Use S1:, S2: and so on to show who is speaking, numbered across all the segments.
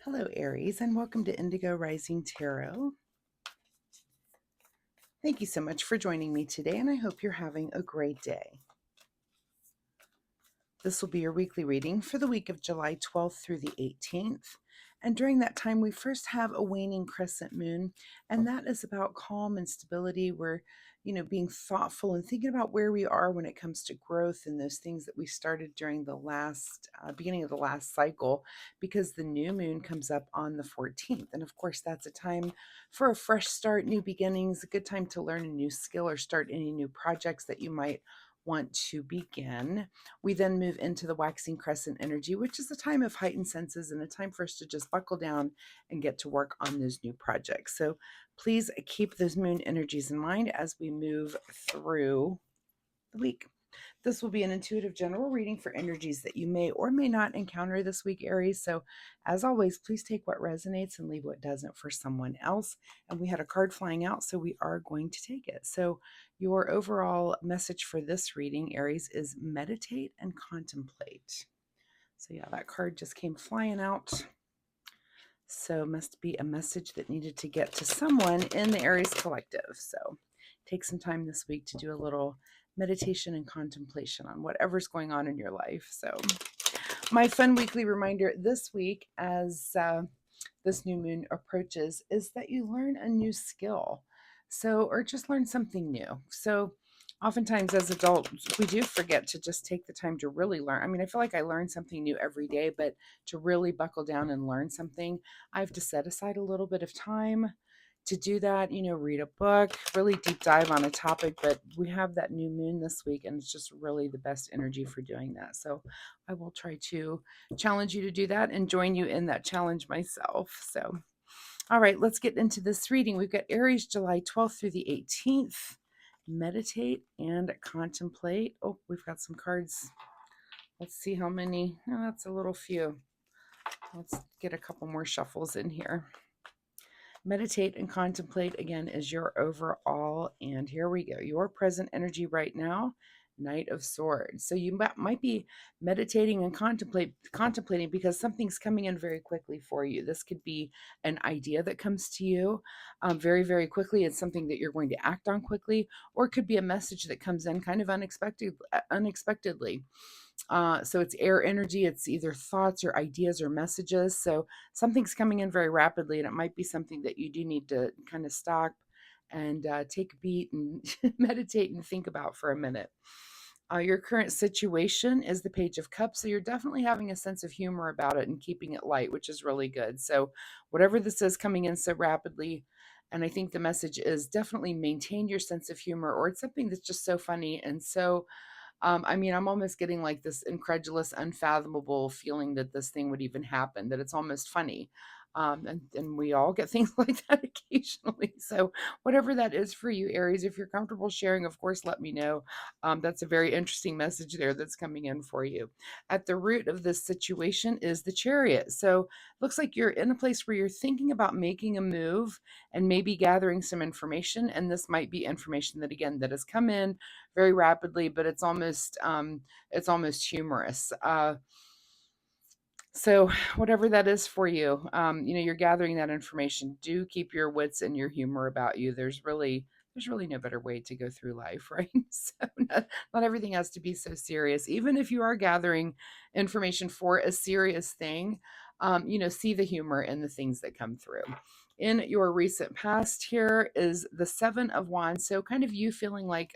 S1: Hello, Aries, and welcome to Indigo Rising Tarot. Thank you so much for joining me today, and I hope you're having a great day. This will be your weekly reading for the week of July 12th through the 18th. And during that time, we first have a waning crescent moon, and that is about calm and stability. We're, being thoughtful and thinking about where we are when it comes to growth and those things that we started during the last beginning of the last cycle, because the new moon comes up on the 14th. And of course, that's a time for a fresh start, new beginnings, a good time to learn a new skill or start any new projects that you might want to begin. We then move into the waxing crescent energy, which is a time of heightened senses and a time for us to just buckle down and get to work on those new projects. So please keep those moon energies in mind as we move through the week. This will be an intuitive general reading for energies that you may or may not encounter this week, Aries. So, as always, please take what resonates and leave what doesn't for someone else. And we had a card flying out, so we are going to take it. So, your overall message for this reading, Aries, is meditate and contemplate. So, yeah, that card just came flying out. So, must be a message that needed to get to someone in the Aries collective. So, take some time this week to do a little meditation and contemplation on whatever's going on in your life. So, my fun weekly reminder this week, as this new moon approaches, is that you learn a new skill. So, or just learn something new. So, oftentimes as adults, we do forget to just take the time to really learn. I mean, I feel like I learn something new every day, but to really buckle down and learn something, I have to set aside a little bit of time to do that, read a book, really deep dive on a topic. But we have that new moon this week, and it's just really the best energy for doing that. So I will try to challenge you to do that and join you in that challenge myself. So, all right, let's get into this reading. We've got Aries, July 12th through the 18th. Meditate and contemplate. Oh, we've got some cards. Let's see how many. Oh, that's a little few. Let's get a couple more shuffles in here. Meditate and contemplate, again, is your overall. And here we go. Your present energy right now, Knight of Swords. So you might be meditating and contemplating because something's coming in very quickly for you. This could be an idea that comes to you very, very quickly. It's something that you're going to act on quickly, or it could be a message that comes in kind of unexpectedly. So it's air energy. It's either thoughts or ideas or messages. So something's coming in very rapidly, and it might be something that you do need to kind of stop and take a beat and meditate and think about for a minute. Your current situation is the Page of Cups, so you're definitely having a sense of humor about it and keeping it light, which is really good. So whatever this is coming in so rapidly, and I think the message is definitely maintain your sense of humor, or it's something that's just so funny and so I mean, I'm almost getting like this incredulous, unfathomable feeling that this thing would even happen, that it's almost funny. And we all get things like that occasionally. So, whatever that is for you, Aries, if you're comfortable sharing, of course, let me know. That's a very interesting message there that's coming in for you. At the root of this situation is the Chariot. So, looks like you're in a place where you're thinking about making a move and maybe gathering some information. And this might be information that, again, that has come in very rapidly, but it's almost humorous. So whatever that is for you, you're gathering that information. Do keep your wits and your humor about you. There's really no better way to go through life, right? So not everything has to be so serious. Even if you are gathering information for a serious thing, see the humor in the things that come through. In your recent past, here is the Seven of Wands. So kind of you feeling like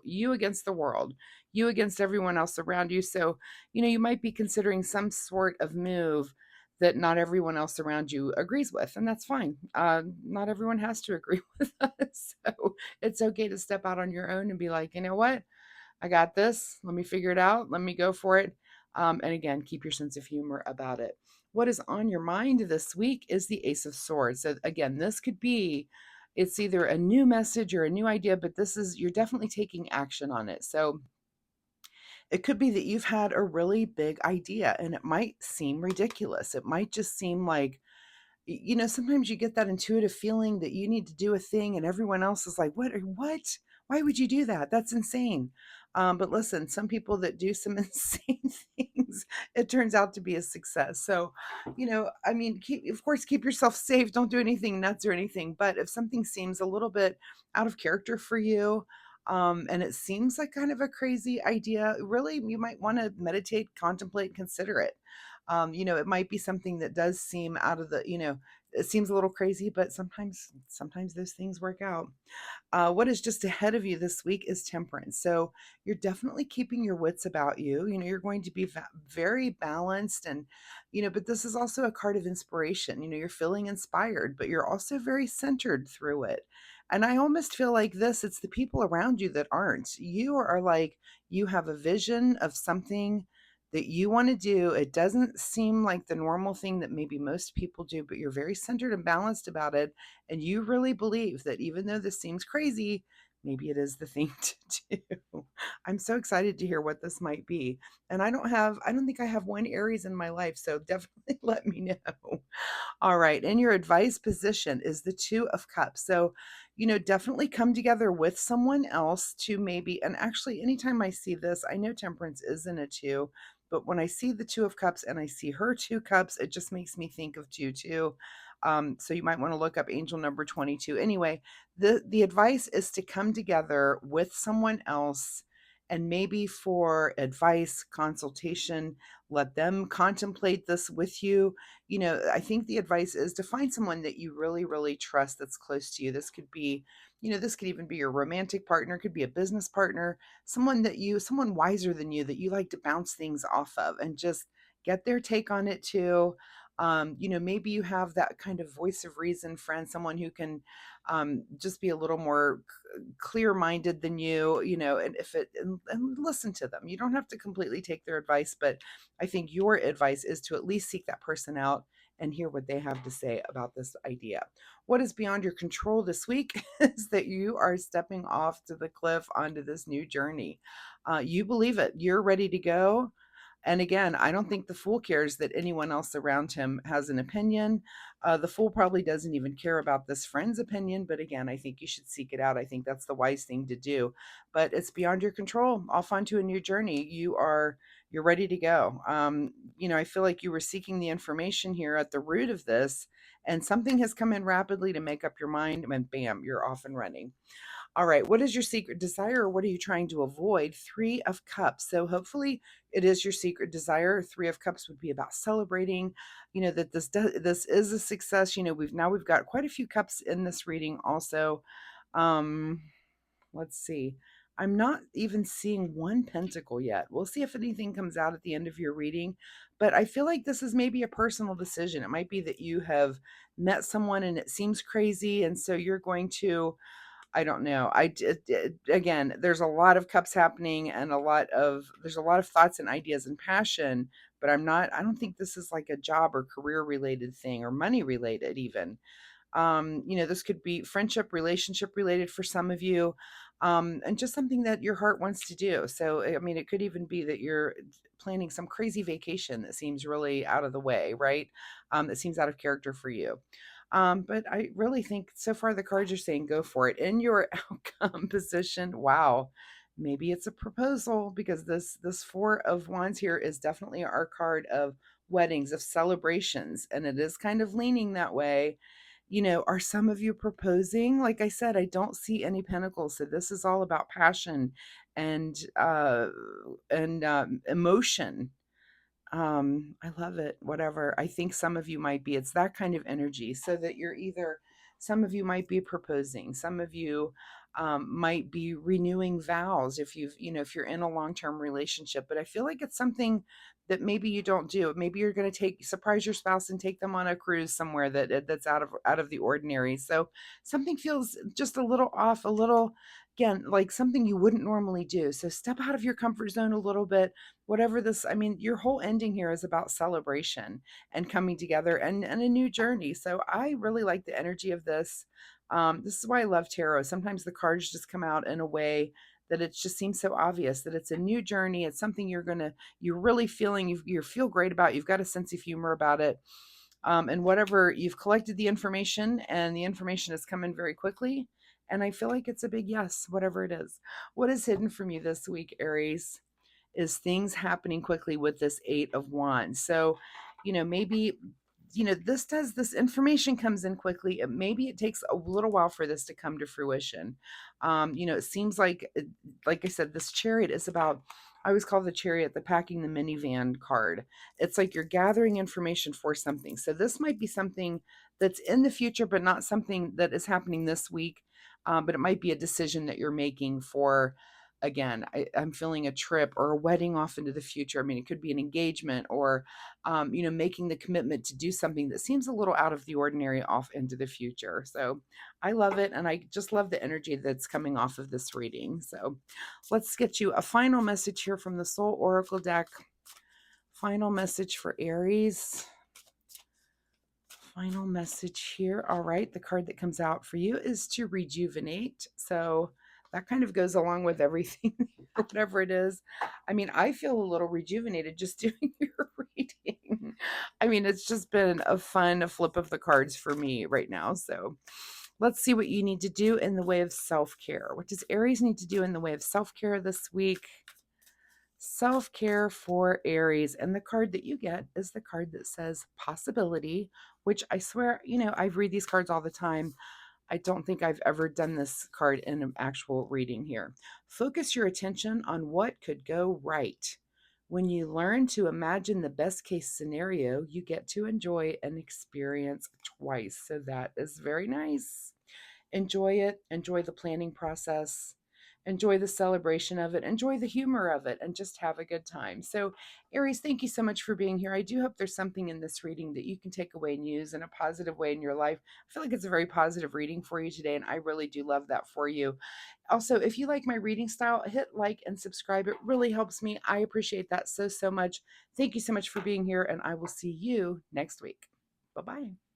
S1: you against the world, you against everyone else around you. So, you might be considering some sort of move that not everyone else around you agrees with, and that's fine. Not everyone has to agree with us. So it's okay to step out on your own and be like, you know what? I got this. Let me figure it out. Let me go for it. And again, keep your sense of humor about it. What is on your mind this week is the Ace of Swords. So again, this could be, it's either a new message or a new idea, but you're definitely taking action on it. So it could be that you've had a really big idea and it might seem ridiculous. It might just seem like, sometimes you get that intuitive feeling that you need to do a thing and everyone else is like, what? Why would you do that? That's insane. But listen, some people that do some insane things, it turns out to be a success. So, I mean, of course, keep yourself safe. Don't do anything nuts or anything. But if something seems a little bit out of character for you, and it seems like kind of a crazy idea, really, you might want to meditate, contemplate, consider it. It might be something that does seem out of it seems a little crazy, but sometimes those things work out. What is just ahead of you this week is temperance. So you're definitely keeping your wits about you. You're going to be very balanced, and, but this is also a card of inspiration. You're feeling inspired, but you're also very centered through it. And I almost feel like it's the people around you that aren't. You are like, you have a vision of something that you want to do. It doesn't seem like the normal thing that maybe most people do, but you're very centered and balanced about it, and you really believe that even though this seems crazy, maybe it is the thing to do. I'm so excited to hear what this might be. And I don't think I have one Aries in my life, so definitely let me know. All right. And your advice position is the Two of Cups. So, definitely come together with someone else to maybe, and actually, anytime I see this, I know temperance isn't a two, but when I see the Two of Cups and I see her two cups, it just makes me think of two, too. So you might want to look up angel number 22. Anyway, the advice is to come together with someone else and maybe for advice, consultation, let them contemplate this with you. I think the advice is to find someone that you really, really trust that's close to you. This could even be your romantic partner, could be a business partner, someone wiser than you that you like to bounce things off of and just get their take on it too. Maybe you have that kind of voice of reason friend, someone who can just be a little more clear minded than and listen to them. You don't have to completely take their advice, but I think your advice is to at least seek that person out and hear what they have to say about this idea. What is beyond your control this week is that you are stepping off to the cliff onto this new journey. You believe it, you're ready to go. And again, I don't think the fool cares that anyone else around him has an opinion. The fool probably doesn't even care about this friend's opinion. But again, I think you should seek it out. I think that's the wise thing to do. But it's beyond your control. Off onto a new journey. You're ready to go. I feel like you were seeking the information here at the root of this, and something has come in rapidly to make up your mind, and bam, you're off and running. All right, what is your secret desire, or what are you trying to avoid? Three of Cups. So hopefully it is your secret desire. Three of Cups would be about celebrating, that this is a success. We've got quite a few cups in this reading also. Um, let's see. I'm not even seeing one pentacle yet. We'll see if anything comes out at the end of your reading, but I feel like this is maybe a personal decision. It might be that you have met someone and it seems crazy, and so you're going to, I don't know. Again, there's a lot of cups happening and there's a lot of thoughts and ideas and passion, but I don't think this is like a job or career related thing or money related even. This could be friendship, relationship related for some of you, and just something that your heart wants to do. So, I mean, it could even be that you're planning some crazy vacation that seems really out of the way, right? That seems out of character for you. But I really think so far the cards are saying go for it. In your outcome position, wow, maybe it's a proposal, because this Four of Wands here is definitely our card of weddings, of celebrations, and it is kind of leaning that way. Are some of you proposing? Like I said, I don't see any pentacles, so this is all about passion and emotion. I love it. Whatever. I think some of you might be, it's that kind of energy, so that some of you might be proposing, some of you might be renewing vows if you're in a long-term relationship. But I feel like it's something that maybe you don't do. Maybe you're going to surprise your spouse and take them on a cruise somewhere that's out of the ordinary. So something feels just a little off, a little, again, like something you wouldn't normally do. So step out of your comfort zone a little bit. Whatever this, I mean, your whole ending here is about celebration and coming together and a new journey. So I really like the energy of this. This is why I love tarot. Sometimes the cards just come out in a way that it just seems so obvious that it's a new journey. It's something you're really feeling, you feel great about. You've got a sense of humor about it. And whatever, you've collected the information, and the information has come in very quickly, And I feel like it's a big yes, whatever it is. What is hidden from you this week, Aries, is things happening quickly with this Eight of Wands. So, maybe this information comes in quickly. Maybe it takes a little while for this to come to fruition. It seems like I said, this Chariot is about, I always call the Chariot the packing the minivan card. It's like you're gathering information for something. So this might be something that's in the future, but not something that is happening this week. But it might be a decision that you're making for, again, I'm feeling a trip or a wedding off into the future. I mean, it could be an engagement or, making the commitment to do something that seems a little out of the ordinary off into the future. So I love it. And I just love the energy that's coming off of this reading. So let's get you a final message here from the Soul Oracle deck. Final message for Aries. Final message here. All right. The card that comes out for you is to rejuvenate. So that kind of goes along with everything, whatever it is. I mean, I feel a little rejuvenated just doing your reading. I mean, it's just been a fun flip of the cards for me right now. So let's see what you need to do in the way of self-care. What does Aries need to do in the way of self-care this week? Self-care for Aries. And the card that you get is the card that says possibility, which I swear, I read these cards all the time. I don't think I've ever done this card in an actual reading here. Focus your attention on what could go right. When you learn to imagine the best case scenario, you get to enjoy an experience twice. So that is very nice. Enjoy it, enjoy the planning process, enjoy the celebration of it, enjoy the humor of it, and just have a good time. So, Aries, thank you so much for being here. I do hope there's something in this reading that you can take away and use in a positive way in your life. I feel like it's a very positive reading for you today, and I really do love that for you. Also, if you like my reading style, hit like and subscribe. It really helps me. I appreciate that so, so much. Thank you so much for being here, and I will see you next week. Bye-bye.